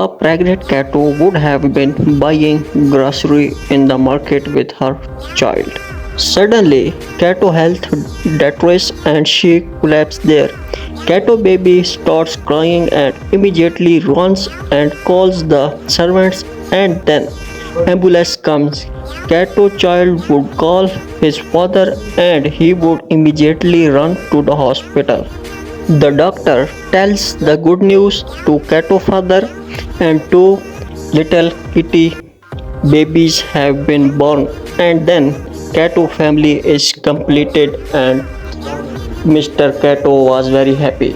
A pregnant cat would have been buying grocery in the market with her child. Suddenly, Kato health deteriorates and she collapses there. Kato baby starts crying and immediately runs and calls the servants, and then ambulance comes. Kato child would call his father and he would immediately run to the hospital. The doctor tells the good news to Kato father, and two little kitty babies have been born, and then Kato family is completed and Mr. Kato was very happy.